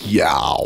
Ja.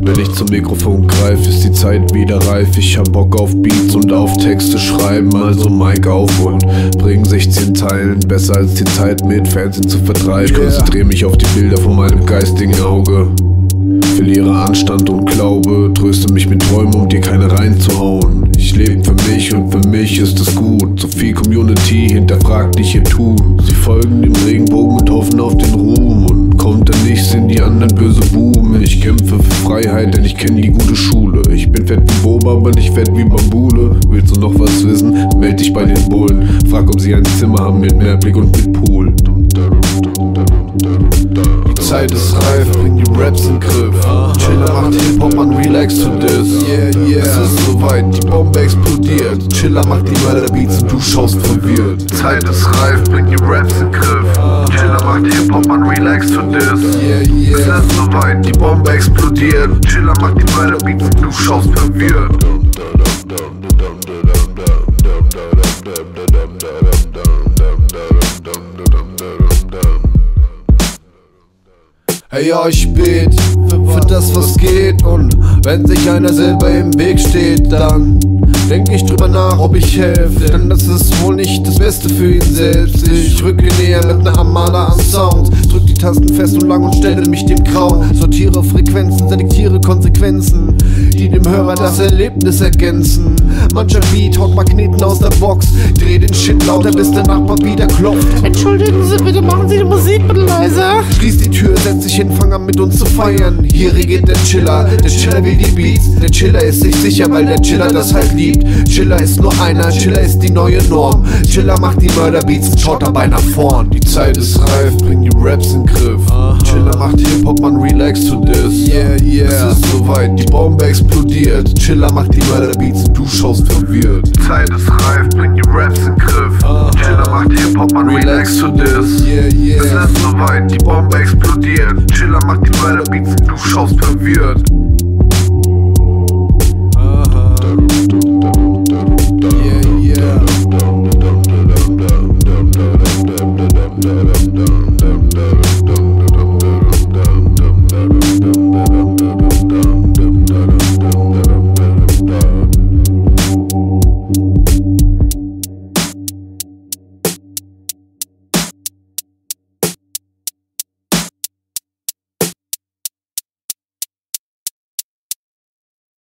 Wenn ich zum Mikrofon greif, ist die Zeit wieder reif. Ich hab Bock auf Beats und auf Texte schreiben, also Mic auf und bring 16 Teilen. Besser als die Zeit mit Fernsehen zu vertreiben. Ich konzentriere mich auf die Bilder von meinem geistigen Auge, verliere Anstand und Glaube, tröste mich mit Träumen, um dir keine reinzuhauen. Ich lebe für mich und für mich ist es gut. So viel Community hinterfragt nicht ihr Tun. Sie folgen dem Regenbogen und hoffen auf den Ruhm. Und kommt dann nicht, sind die anderen böse Buben. Ich kämpfe für Freiheit, denn ich kenne die gute Schule. Ich bin fett wie Boba, aber nicht fett wie Bambule. Willst du noch was wissen? Meld dich bei den Bullen. Frag, ob sie ein Zimmer haben mit Mehrblick und mit Pool. Die Zeit ist reif, bring die Raps in den Griff. Chiller macht Hip-Hop, man relax to this. Es ist soweit, die Bombe explodiert. Chiller macht die Mörderbeats und du schaust verwirrt. Die Zeit ist reif, bring die Raps in den Griff. Chiller macht Hip-Hop, man relax to this. Es ist soweit, die Bombe explodiert. Chiller macht die Mörderbeats und du schaust verwirrt. Hey, ja, ich bet für das, was geht. Und wenn sich einer selber im Weg steht, dann denk ich drüber nach, ob ich helfe. Denn das ist wohl nicht das Beste für ihn selbst. Ich rücke näher mit ner Armada an Sounds, drück die Tasten fest und lang und stelle mich dem Grauen. Sortiere Frequenzen, selektiere Konsequenzen, die dem Hörer das Erlebnis ergänzen. Mancher Beat haut Magneten aus der Box, dreh den Shit lauter, bis der Nachbar wieder klopft. Entschuldigen Sie bitte, machen Sie die Musik bitte leiser. Schließ die Tür, setz dich hin, fang an mit uns zu feiern. Hier regiert der Chiller will die Beats. Der Chiller ist sich sicher, weil der Chiller das halt liebt. Chiller ist nur einer, Chiller ist die neue Norm. Chiller macht die Mörderbeats und schaut dabei nach vorn. Die Zeit ist reif, bring die Raps in den Griff. Chiller macht Hip-Hop, man relax to this. Es ist soweit, die Bombe explodiert. Chiller macht die Mörderbeats und du schaust verwirrt. Die Zeit ist reif, bring die Raps in den Griff. Chiller macht Hip-Hop, man relax to this. Es ist soweit, die Bombe explodiert. Chiller macht die Mörderbeats und du schaust verwirrt.